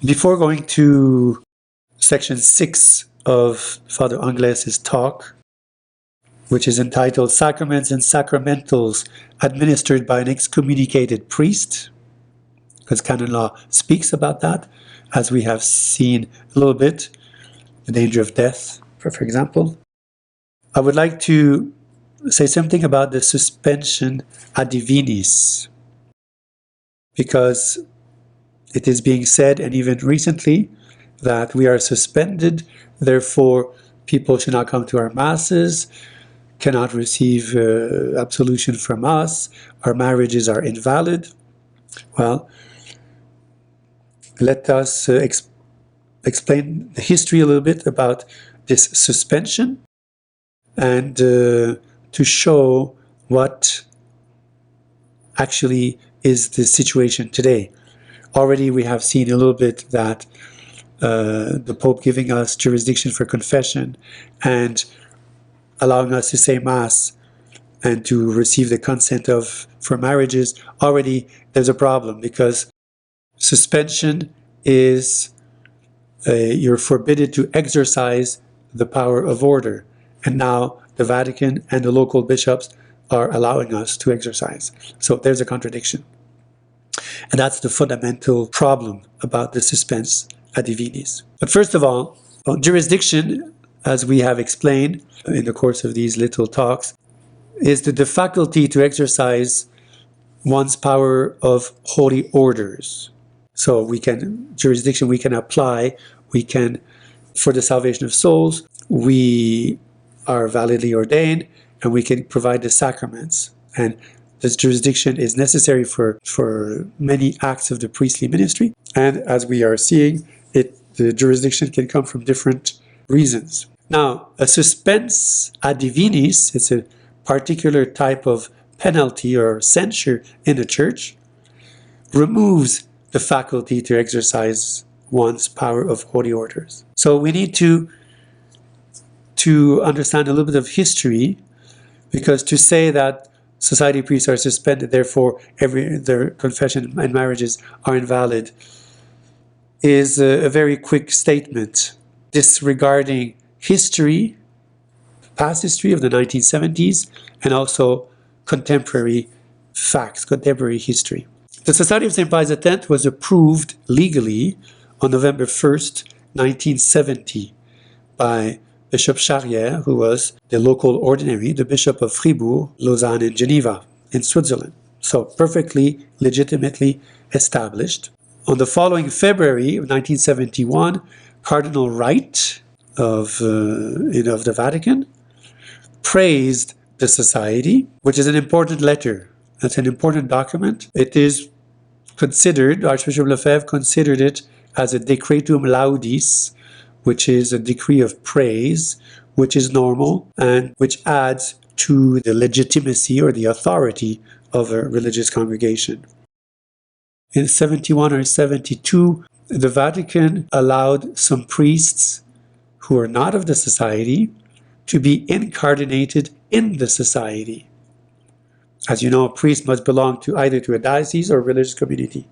Before going to section 6 of Father Angles's talk, which is entitled Sacraments and Sacramentals Administered by an Excommunicated Priest, because canon law speaks about that, as we have seen a little bit, the danger of death, for example. I would like to say something about the suspension a divinis, because it is being said, and even recently, that we are suspended, therefore people should not come to our masses, cannot receive absolution from us, our marriages are invalid. Well, let us explain the history a little bit about this suspension, and to show what actually is the situation today. Already we have seen a little bit that the Pope giving us jurisdiction for confession and allowing us to say Mass and to receive the consent for marriages. Already there's a problem, because suspension is you're forbidden to exercise the power of order, and now the Vatican and the local bishops are allowing us to exercise. So there's a contradiction. And that's the fundamental problem about the suspens a divinis. But first of all, jurisdiction, as we have explained in the course of these little talks, is the faculty to exercise one's power of holy orders. So jurisdiction we can apply, for the salvation of souls, we are validly ordained, and we can provide the sacraments. And this jurisdiction is necessary for many acts of the priestly ministry. And as we are seeing, the jurisdiction can come from different reasons. Now, a suspens a divinis, it's a particular type of penalty or censure in the church, removes the faculty to exercise one's power of holy orders. So we need to understand a little bit of history, because to say that society priests are suspended, therefore their confession and marriages are invalid, is a very quick statement, disregarding history, past history of the 1970s, and also contemporary facts, contemporary history. The Society of St. Pius X was approved legally on November 1st, 1970 by Bishop Charrière, who was the local ordinary, the Bishop of Fribourg, Lausanne, and Geneva in Switzerland. So perfectly, legitimately established. On the following February of 1971, Cardinal Wright of the Vatican praised the society, which is an important letter. That's an important document. It is considered, Archbishop Lefebvre considered it as a decretum laudis, which is a decree of praise, which is normal and which adds to the legitimacy or the authority of a religious congregation. In 71 or 72, the Vatican allowed some priests who are not of the society to be incardinated in the society. As you know, a priest must belong either to a diocese or a religious community,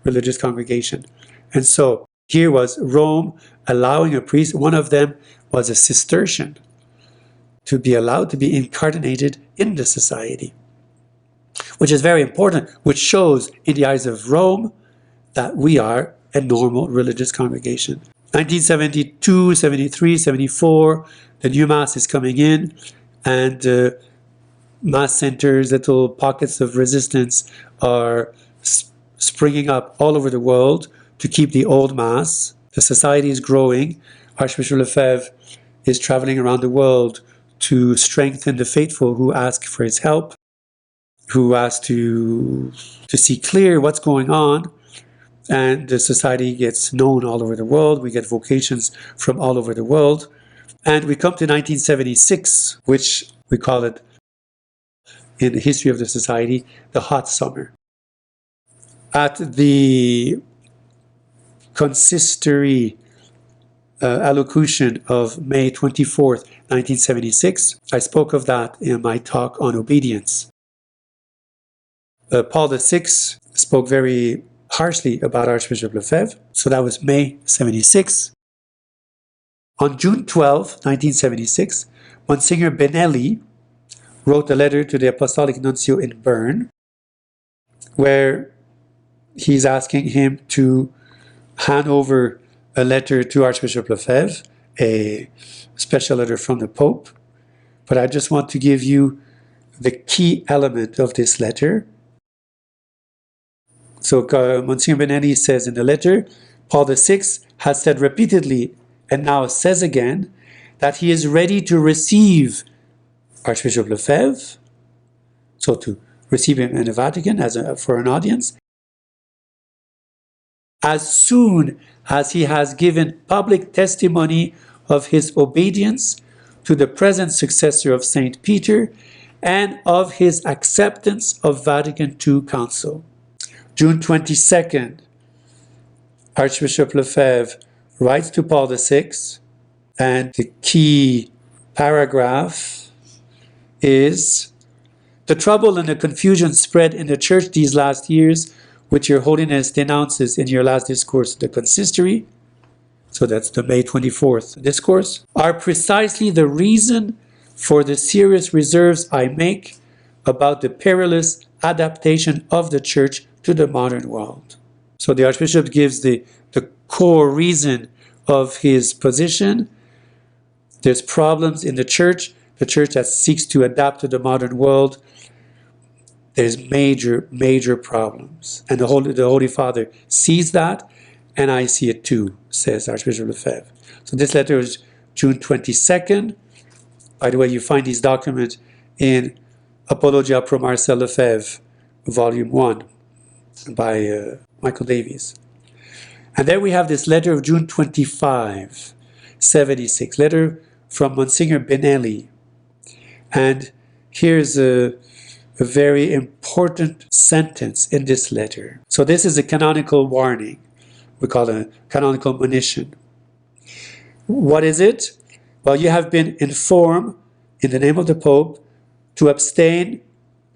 religious congregation. And so here was Rome allowing a priest, one of them was a Cistercian, to be allowed to be incardinated in the society, which is very important, which shows in the eyes of Rome that we are a normal religious congregation. 1972, 73, 74, the new Mass is coming in, and Mass centers, little pockets of resistance are springing up all over the world to keep the old Mass. The society is growing. Archbishop Lefebvre is traveling around the world to strengthen the faithful who ask for his help, who ask to see clear what's going on. And the society gets known all over the world. We get vocations from all over the world. And we come to 1976, which we call it in the history of the society, the hot summer. At the consistory allocution of May 24th, 1976, I spoke of that in my talk on obedience. Paul VI spoke very harshly about Archbishop Lefebvre. So that was May 76. On June 12, 1976, Monsignor Benelli wrote a letter to the Apostolic Nuncio in Bern, where he's asking him to hand over a letter to Archbishop Lefebvre, a special letter from the Pope. But I just want to give you the key element of this letter. So Monsignor Benelli says in the letter, Paul VI has said repeatedly, and now says again, that he is ready to receive Archbishop Lefebvre, so to receive him in the Vatican for an audience, as soon as he has given public testimony of his obedience to the present successor of St. Peter and of his acceptance of Vatican II Council. June 22nd, Archbishop Lefebvre writes to Paul VI, and the key paragraph is, "The trouble and the confusion spread in the Church these last years, which Your Holiness denounces in your last discourse, the consistory," so that's the May 24th discourse, "are precisely the reason for the serious reserves I make about the perilous adaptation of the Church to the modern world." So the Archbishop gives the core reason of his position. There's problems in the Church that seeks to adapt to the modern world. There's major problems. And the Holy Father sees that, and I see it too, says Archbishop Lefebvre. So this letter is June 22nd. By the way, you find these documents in Apologia pro Marcel Lefebvre, Volume 1, by Michael Davies. And then we have this letter of June 25, 76, letter from Monsignor Benelli. And here's a very important sentence in this letter. So this is a canonical warning. We call it a canonical monition. What is it? Well, you have been informed in the name of the Pope to abstain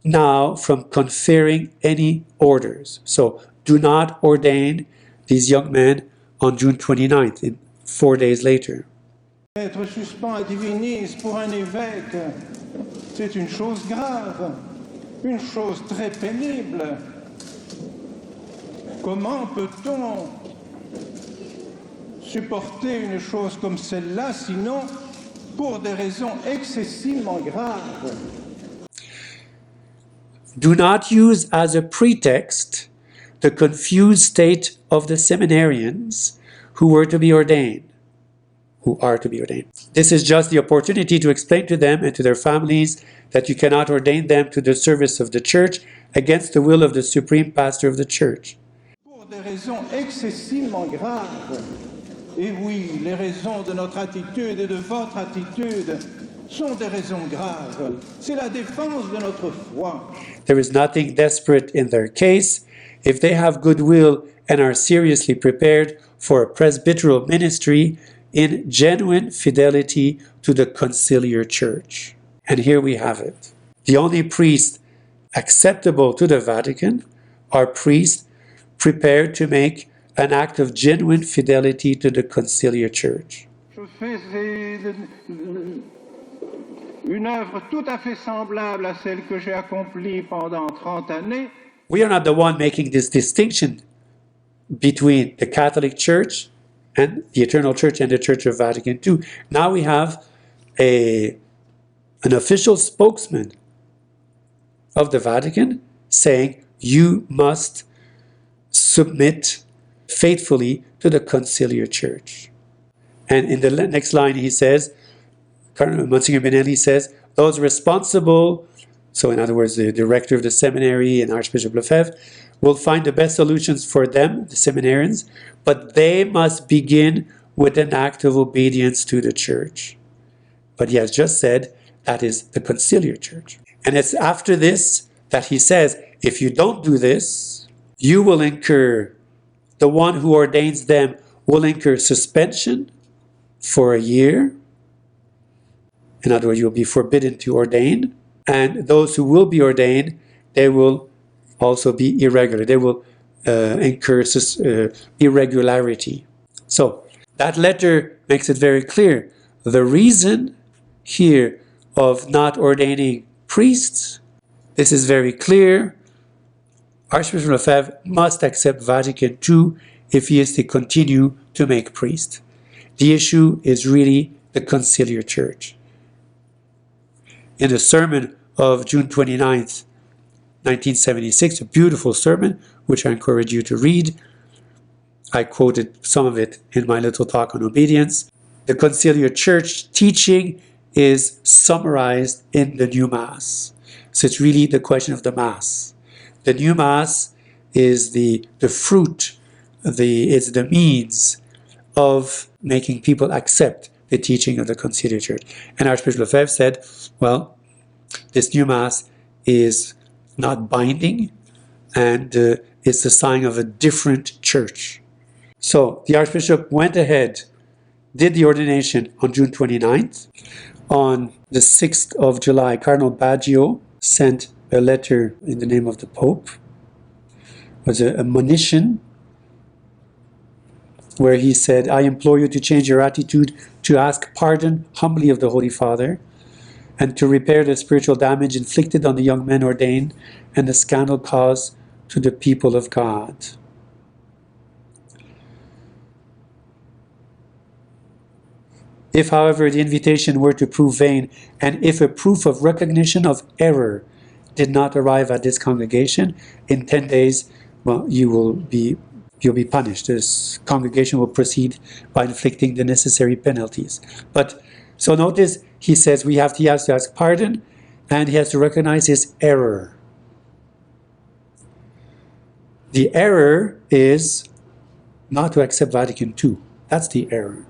now from conferring any orders. So do not ordain these young men on June 29th, 4 days later. Être suspens à divinis pour un évêque, c'est une chose grave, une chose très pénible. Comment peut-on supporter une chose comme celle-là, sinon pour des raisons excessivement graves? Do not use as a pretext the confused state of the seminarians who are to be ordained. This is just the opportunity to explain to them and to their families that you cannot ordain them to the service of the Church against the will of the Supreme Pastor of the Church. Pour des raisons excessivement graves. Et oui, les raisons de notre attitude et de votre attitude sont des raisons graves. C'est la défense de notre foi. There is nothing desperate in their case. If they have goodwill and are seriously prepared for a presbyteral ministry in genuine fidelity to the conciliar Church. And here we have it. The only priests acceptable to the Vatican are priests prepared to make an act of genuine fidelity to the conciliar Church. Je fais une œuvre tout à fait semblable à celle que j'ai accomplie pendant 30 années. We are not the one making this distinction between the Catholic Church and the Eternal Church and the Church of Vatican II. Now we have an official spokesman of the Vatican saying you must submit faithfully to the conciliar Church. And in the next line he says, Monsignor Benelli says, those responsible, so in other words, the director of the seminary and Archbishop Lefebvre, will find the best solutions for them, the seminarians, but they must begin with an act of obedience to the Church. But he has just said that is the conciliar Church. And it's after this that he says, if you don't do this, you will incur, the one who ordains them will incur suspension for a year. In other words, you'll be forbidden to ordain. And those who will be ordained, they will also be irregular. They will incurs irregularity. So that letter makes it very clear. The reason here of not ordaining priests, this is very clear. Archbishop Lefebvre must accept Vatican II if he is to continue to make priests. The issue is really the conciliar church. In a sermon of June 29th, 1976, a beautiful sermon, which I encourage you to read. I quoted some of it in my little talk on obedience. The conciliar church teaching is summarized in the new Mass. So it's really the question of the Mass. The new Mass is the fruit, it's the means of making people accept the teaching of the conciliar church. And Archbishop Lefebvre said, well, this new Mass is not binding, and it's the sign of a different church. So the Archbishop went ahead, did the ordination on June 29th. On the 6th of July, Cardinal Baggio sent a letter in the name of the Pope. It was a monition where he said, I implore you to change your attitude, to ask pardon humbly of the Holy Father, and to repair the spiritual damage inflicted on the young men ordained and the scandal caused to the people of God. If, however, the invitation were to prove vain, and if a proof of recognition of error did not arrive at this congregation, in 10 days, well, you'll be punished. This congregation will proceed by inflicting the necessary penalties. But so notice, he says he has to ask pardon, and he has to recognize his error. The error is not to accept Vatican II. That's the error.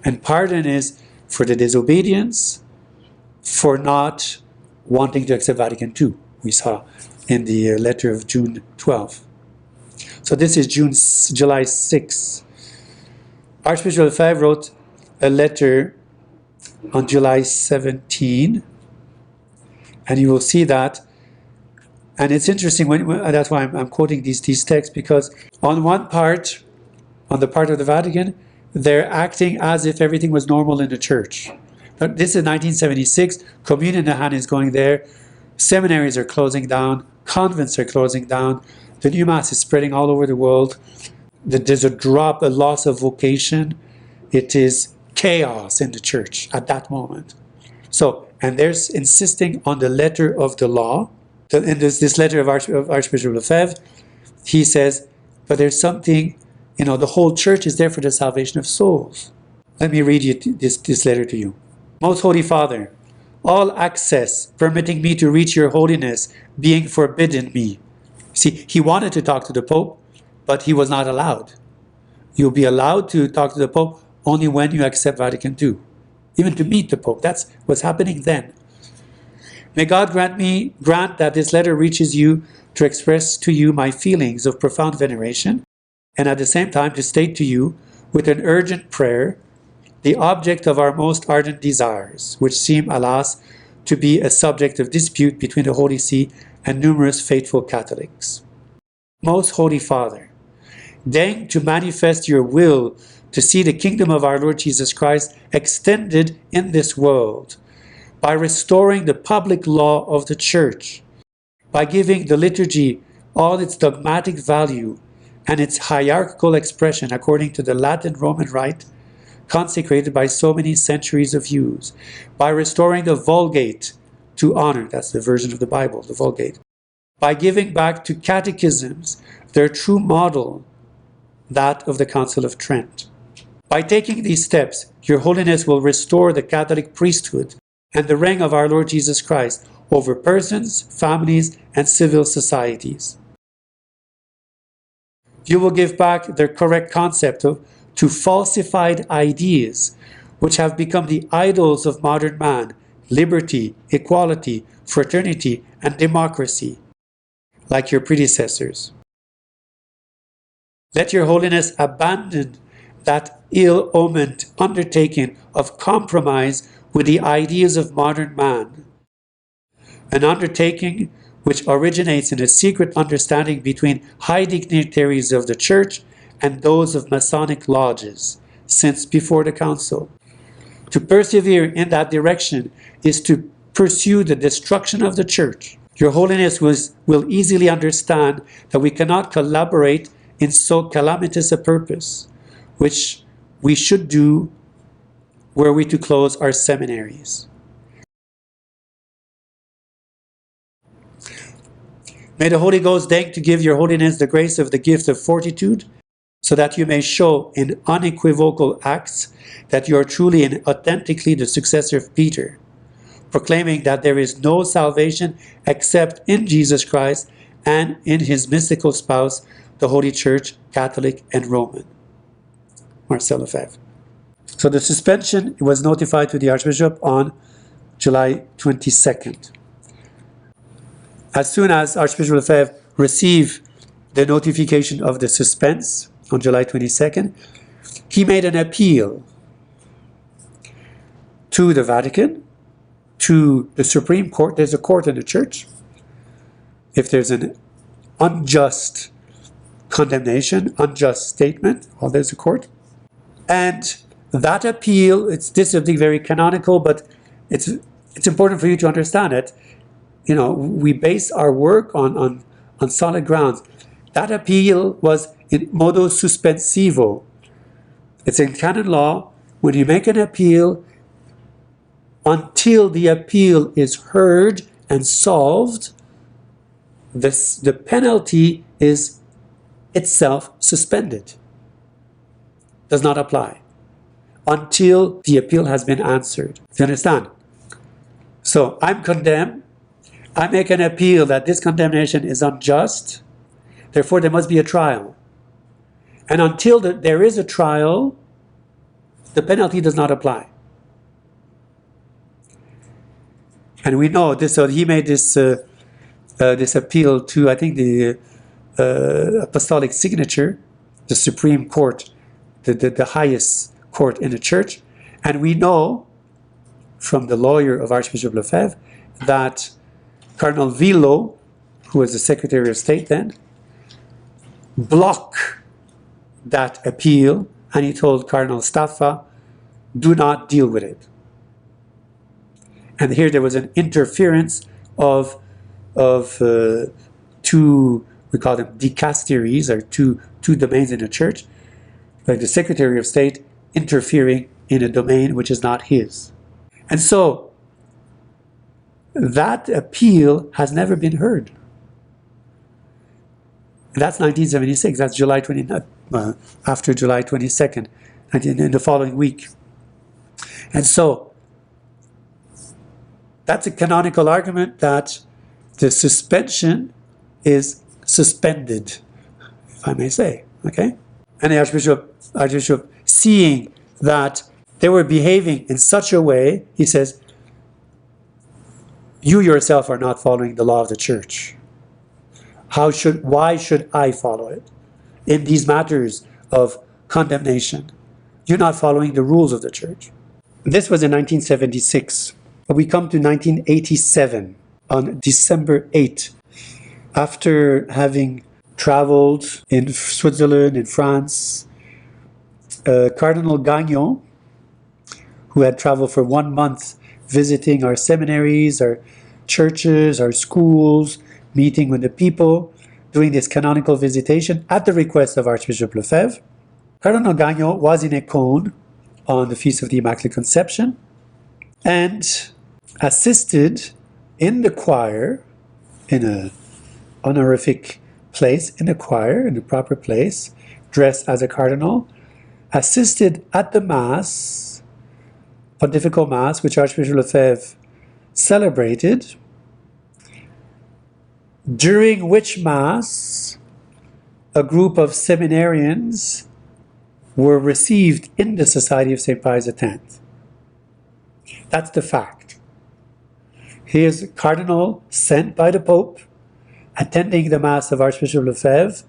And pardon is for the disobedience, for not wanting to accept Vatican II, we saw in the letter of June 12. So this is July 6. Archbishop Lefebvre wrote a letter on July 17, and you will see that. And it's interesting, that's why I'm quoting these texts, because on one part, on the part of the Vatican, they're acting as if everything was normal in the church. This is 1976, Communion in hand is going there, seminaries are closing down, convents are closing down, the new Mass is spreading all over the world, there's a loss of vocation, it is chaos in the church at that moment. So, and they're insisting on the letter of the law. In this letter of Archbishop Lefebvre, he says, but there's something, the whole church is there for the salvation of souls. Let me read you this letter to you. Most Holy Father, all access permitting me to reach your holiness being forbidden me. See, he wanted to talk to the Pope, but he was not allowed. You'll be allowed to talk to the Pope only when you accept Vatican II. Even to meet the Pope. That's what's happening then. May God grant that this letter reaches you to express to you my feelings of profound veneration, and at the same time to state to you, with an urgent prayer, the object of our most ardent desires, which seem, alas, to be a subject of dispute between the Holy See and numerous faithful Catholics. Most Holy Father, deign to manifest your will to see the kingdom of our Lord Jesus Christ extended in this world, by restoring the public law of the Church, by giving the liturgy all its dogmatic value and its hierarchical expression according to the Latin Roman rite, consecrated by so many centuries of use, by restoring the Vulgate to honor, that's the version of the Bible, the Vulgate, by giving back to catechisms their true model, that of the Council of Trent. By taking these steps, Your Holiness will restore the Catholic priesthood and the reign of our Lord Jesus Christ over persons, families, and civil societies. You will give back their correct concept to falsified ideas, which have become the idols of modern man: liberty, equality, fraternity, and democracy, like your predecessors. Let Your Holiness abandon that ill-omened undertaking of compromise with the ideas of modern man, an undertaking which originates in a secret understanding between high dignitaries of the Church and those of Masonic lodges, since before the Council. To persevere in that direction is to pursue the destruction of the Church. Your Holiness will easily understand that we cannot collaborate in so calamitous a purpose, which we should do were we to close our seminaries. May the Holy Ghost deign to give your Holiness the grace of the gift of fortitude, so that you may show in unequivocal acts that you are truly and authentically the successor of Peter, proclaiming that there is no salvation except in Jesus Christ and in his mystical spouse, the Holy Church, Catholic and Roman. Marcel Lefebvre. So the suspension was notified to the Archbishop on July 22nd. As soon as Archbishop Lefebvre received the notification of the suspense on July 22nd, he made an appeal to the Vatican, to the Supreme Court. There's a court in the Church. If there's an unjust condemnation, unjust statement, well, there's a court. And that appeal, this is something very canonical, but it's important for you to understand it. You know, we base our work on solid grounds. That appeal was in modo suspensivo. It's in canon law. When you make an appeal, until the appeal is heard and solved, the penalty is itself suspended. Does not apply until the appeal has been answered. Do you understand? So I'm condemned. I make an appeal that this condemnation is unjust. Therefore, there must be a trial. And until there is a trial, the penalty does not apply. And we know this. So he made this this appeal to, I think, the apostolic signature, the Supreme Court, the highest court in the Church. And we know from the lawyer of Archbishop Lefebvre that Cardinal Villot, who was the Secretary of State then, blocked that appeal, and he told Cardinal Staffa, do not deal with it. And here there was an interference of two, we call them dicasteries, or two domains in the Church, like the Secretary of State interfering in a domain which is not his. And so that appeal has never been heard. That's 1976. That's July 29th, after July 22nd, and in the following week. And so that's a canonical argument that the suspension is suspended, if I may say. Okay? And the Archbishop, seeing that they were behaving in such a way, he says, you yourself are not following the law of the Church. Why should I follow it in these matters of condemnation? You're not following the rules of the Church. This was in 1976. But we come to 1987 on December 8th. After having traveled in Switzerland, in France, Cardinal Gagnon, who had traveled for 1 month visiting our seminaries, our churches, our schools, meeting with the people, doing this canonical visitation at the request of Archbishop Lefebvre. Cardinal Gagnon was in Écône on the Feast of the Immaculate Conception and assisted in the choir, in an honorific place in the choir, in the proper place, dressed as a cardinal, assisted at the Mass, Pontifical Mass, which Archbishop Lefebvre celebrated, during which Mass a group of seminarians were received in the Society of St. Pius X. That's the fact. Here's a cardinal sent by the Pope attending the Mass of Archbishop Lefebvre,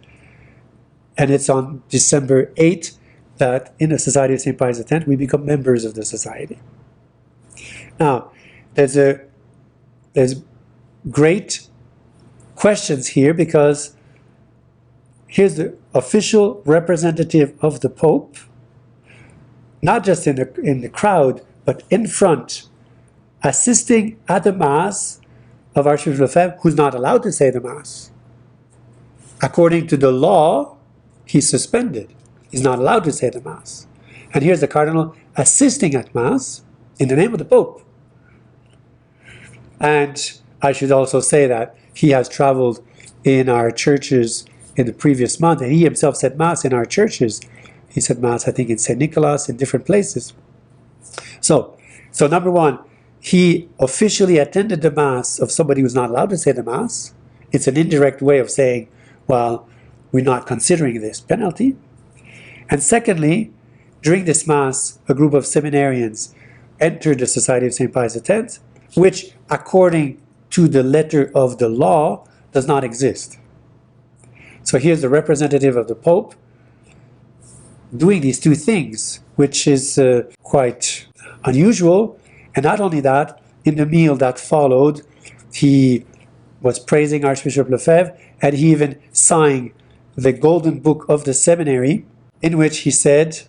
and it's on December 8th that in the Society of St. Pius X we become members of the Society. Now, there's great questions here, because here's the official representative of the Pope, not just in the crowd, but in front, assisting at the Mass of Archbishop Lefebvre, who's not allowed to say the Mass. According to the law, he's suspended. He's not allowed to say the Mass. And here's the Cardinal assisting at Mass in the name of the Pope. And I should also say that he has traveled in our churches in the previous month, and he himself said Mass in our churches. He said Mass, I think, in St. Nicholas, in different places. So number one, he officially attended the Mass of somebody who's not allowed to say the Mass. It's an indirect way of saying, well, we're not considering this penalty. And secondly, during this Mass, a group of seminarians entered the Society of St. Pius X, which, according to the letter of the law, does not exist. So here's the representative of the Pope doing these two things, which is quite unusual. And not only that, in the meal that followed, he was praising Archbishop Lefebvre, and he even signed the Golden Book of the Seminary, in which he said,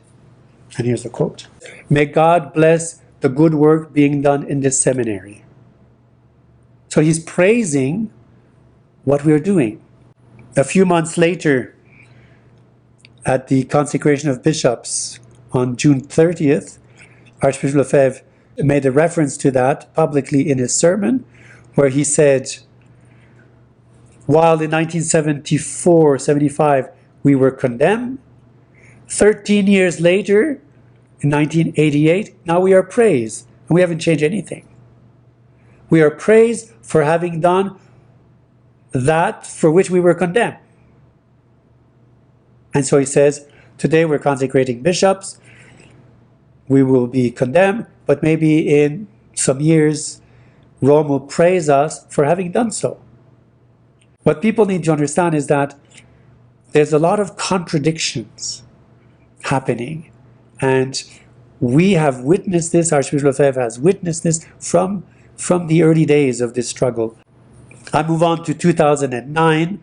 and here's the quote, "May God bless the good work being done in this seminary." So he's praising what we're doing. A few months later, at the consecration of bishops on June 30th, Archbishop Lefebvre made a reference to that publicly in his sermon, where he said, while in 1974-75 we were condemned, 13 years later, in 1988, now we are praised, and we haven't changed anything. We are praised for having done that for which we were condemned. And so he says, today we're consecrating bishops, we will be condemned, but maybe in some years, Rome will praise us for having done so. What people need to understand is that there's a lot of contradictions happening. And we have witnessed this, Archbishop Lefebvre has witnessed this from the early days of this struggle. I move on to 2009,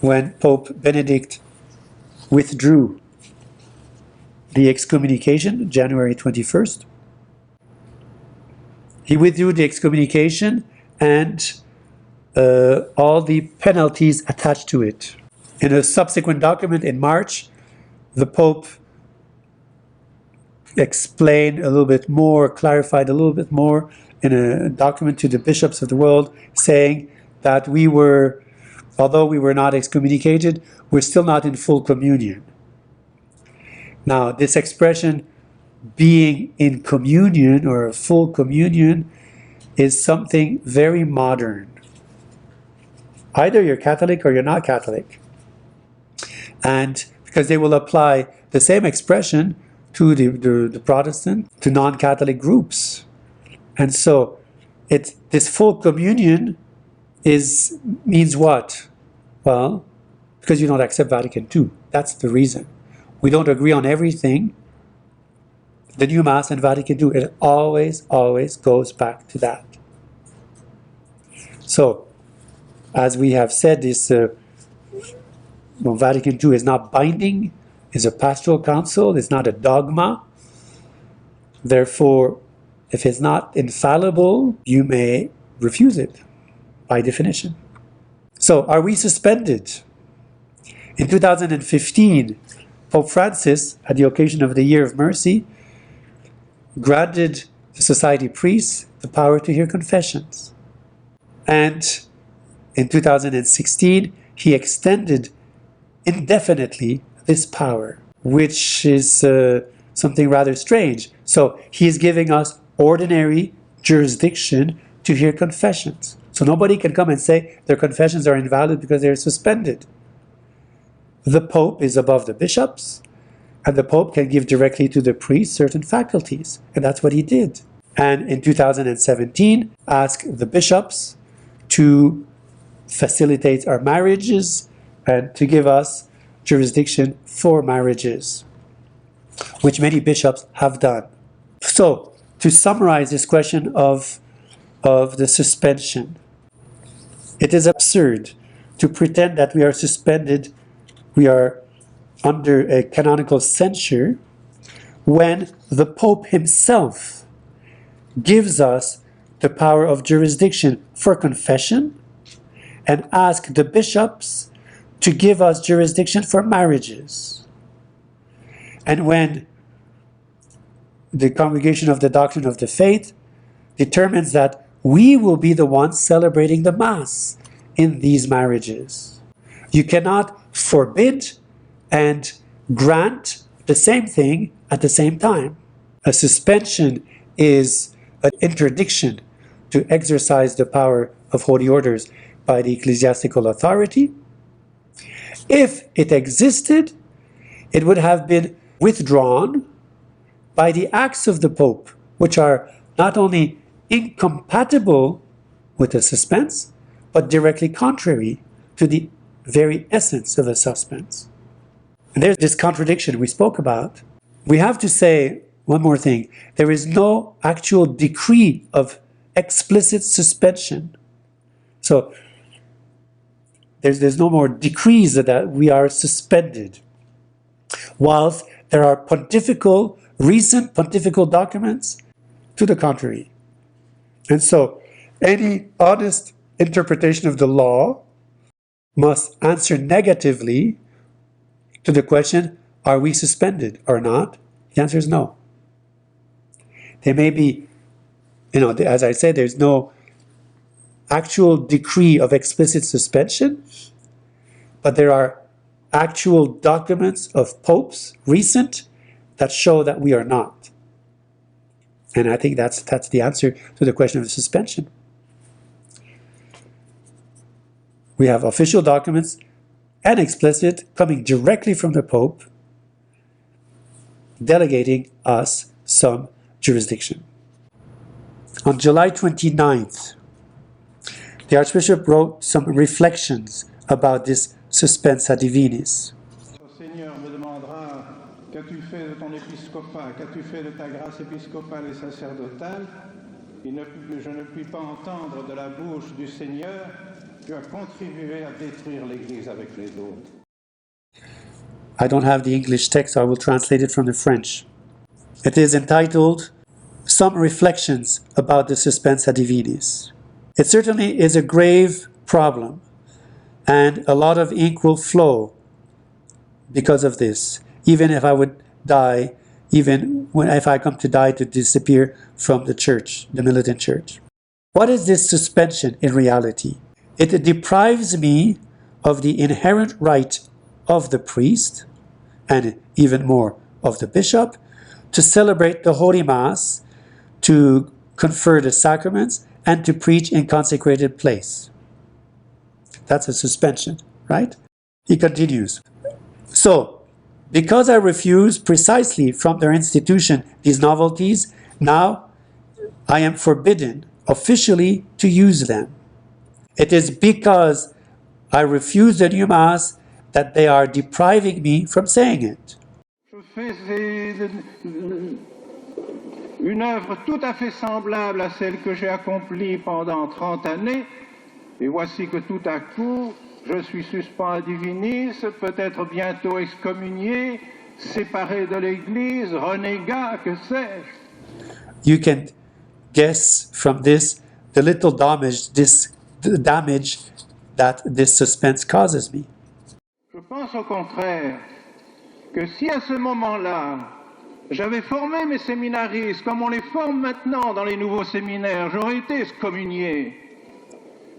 when Pope Benedict withdrew the excommunication, January 21st. He withdrew the excommunication and all the penalties attached to it. In a subsequent document in March, the Pope explained a little bit more, clarified a little bit more in a document to the bishops of the world, saying that we were, although we were not excommunicated, we're still not in full communion. Now, this expression, being in communion or full communion, is something very modern. Either you're Catholic or you're not Catholic. And because they will apply the same expression to the Protestant, to non-Catholic groups. And so this full communion means what? Well, because you don't accept Vatican II. That's the reason. We don't agree on everything. The new Mass and Vatican II, it always goes back to that. So, as we have said, this Vatican II is not binding, it's a pastoral council, it's not a dogma. Therefore, if it's not infallible, you may refuse it, by definition. So, are we suspended? In 2015, Pope Francis, at the occasion of the Year of Mercy, granted the society priests the power to hear confessions. And in 2016, he extended indefinitely this power, which is something rather strange. So he is giving us ordinary jurisdiction to hear confessions. So nobody can come and say their confessions are invalid because they're suspended. The Pope is above the bishops, and the Pope can give directly to the priests certain faculties, and that's what he did. And in 2017, asked the bishops to facilitate our marriages and to give us jurisdiction for marriages, which many bishops have done. So, to summarize this question of the suspension, It is absurd to pretend that we are suspended, we are under a canonical censure, when the Pope himself gives us the power of jurisdiction for confession and asks the bishops to give us jurisdiction for marriages. And when the Congregation of the Doctrine of the Faith determines that we will be the ones celebrating the Mass in these marriages. You cannot forbid and grant the same thing at the same time. A suspension is an interdiction to exercise the power of holy orders by the ecclesiastical authority. If it existed, it would have been withdrawn by the acts of the Pope, which are not only incompatible with a suspense, but directly contrary to the very essence of a suspense. And there's this contradiction we spoke about. We have to say one more thing. There is no actual decree of explicit suspension. So there's no more decrees that we are suspended. Whilst there are recent pontifical documents to the contrary. And so any honest interpretation of the law must answer negatively to the question, are we suspended or not? The answer is no. There may be, as I said, there's no actual decree of explicit suspension, but there are actual documents of popes, recent, that show that we are not. And I think that's the answer to the question of suspension. We have official documents and explicit coming directly from the Pope, delegating us some jurisdiction. On July 29th, the Archbishop wrote some reflections about this suspensa divinis. Seigneur me demandera, qu'as-tu fait de ton épiscopat, qu'as-tu fait de ta grâce épiscopale et sacerdotale? Je ne puis pas entendre de la bouche du Seigneur, tu as contribué à détruire l'Église avec les autres. I don't have the English text, so I will translate it from the French. It is entitled, Some Reflections about the Suspensa Divinis. It certainly is a grave problem, and a lot of ink will flow because of this, even if I would die, if I come to die, to disappear from the church, the militant church. What is this suspension in reality? It deprives me of the inherent right of the priest, and even more of the bishop, to celebrate the Holy Mass, to confer the sacraments, and to preach in consecrated place. That's a suspension, right? He continues. So, because I refuse precisely from their institution these novelties, now I am forbidden officially to use them. It is because I refuse the new Mass that they are depriving me from saying it. Je fais une œuvre tout à fait semblable à celle que j'ai accomplie pendant 30 années, et voici que tout à coup, je suis suspens à divinis, peut-être bientôt excommunié, séparé de l'Église, renégat, que sais-je. You can guess from this the little damage, the damage that this suspense causes me. Je pense au contraire que si à ce moment-là, j'avais formé mes séminaristes comme on les forme maintenant dans les nouveaux séminaires, j'aurais été excommunié.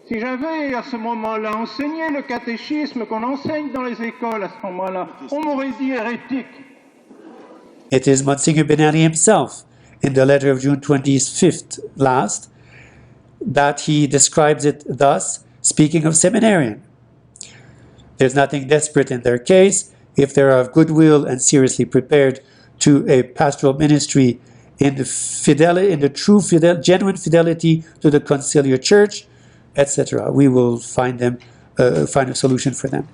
Si j'avais à ce moment-là enseigné le catéchisme qu'on enseigne dans les écoles à ce moment-là, on m'aurait dit hérétique. It is Monsignor Benelli himself, in the letter of June 25th last, that he describes it thus, speaking of seminarian. There's nothing desperate in their case if they are of goodwill and seriously prepared to a pastoral ministry in the true genuine fidelity to the conciliar church, etc. We will find a solution for them.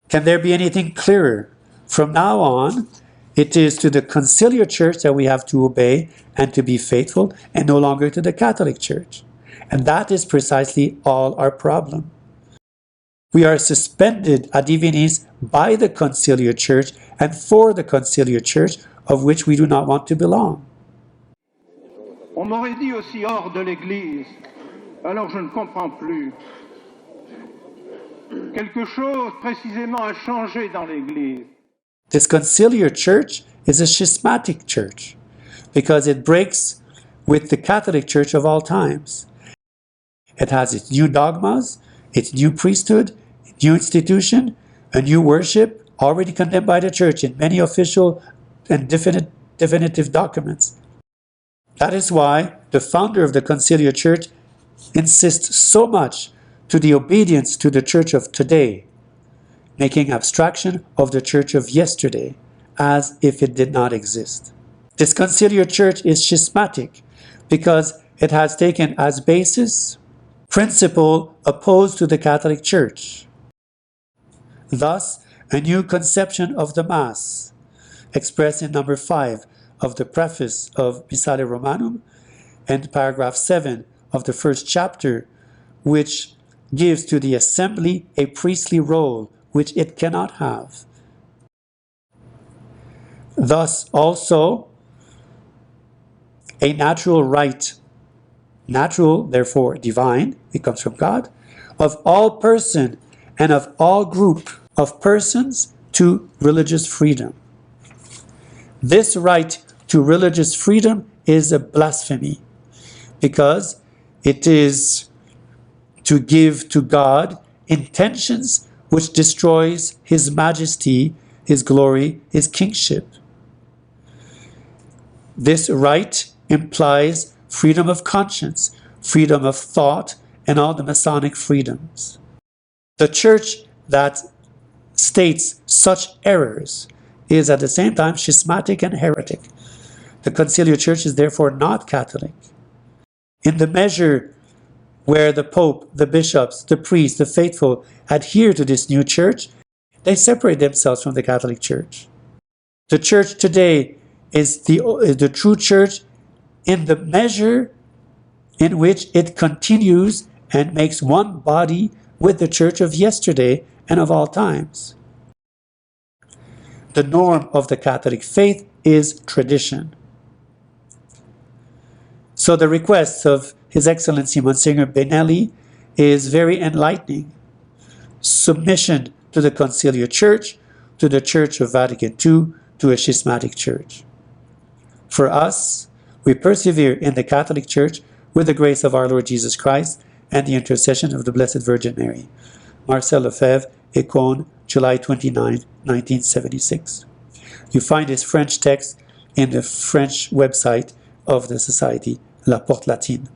Can there be anything clearer? From now on, it is to the conciliar church that we have to obey and to be faithful, and no longer to the Catholic Church. And that is precisely all our problem. We are suspended a divinis by the conciliar church and for the conciliar church of which we do not want to belong. On m'aurait dit aussi hors de l'Église, alors je ne comprends plus. Quelque chose précisément a changé dans l'Église. This conciliar church is a schismatic church because it breaks with the Catholic Church of all times. It has its new dogmas, its new priesthood, new institution, a new worship already condemned by the Church in many official and definitive documents. That is why the founder of the conciliar church insists so much to the obedience to the church of today, making abstraction of the church of yesterday as if it did not exist. This conciliar church is schismatic because it has taken as basis principle opposed to the Catholic Church. Thus, a new conception of the Mass, expressed in number 5 of the preface of Missale Romanum and paragraph 7 of the first chapter, which gives to the assembly a priestly role which it cannot have. Thus also a natural right, natural, therefore divine, it comes from God, of all person and of all group of persons to religious freedom. This right to religious freedom is a blasphemy because it is to give to God intentions which destroys his majesty, his glory, his kingship. This right implies freedom of conscience, freedom of thought, and all the Masonic freedoms. The church that states such errors is at the same time schismatic and heretic. The conciliar church is therefore not Catholic. In the measure where the Pope, the bishops, the priests, the faithful adhere to this new church, they separate themselves from the Catholic Church. The church today is the true church in the measure in which it continues and makes one body with the church of yesterday and of all times. The norm of the Catholic faith is tradition. So the request of His Excellency Monsignor Benelli is very enlightening. Submission to the conciliar church, to the Church of Vatican II, to a schismatic church. For us, we persevere in the Catholic Church with the grace of our Lord Jesus Christ and the intercession of the Blessed Virgin Mary. Marcel Lefebvre, Écône, July 29, 1976. You find this French text in the French website of the Society, La Porte Latine.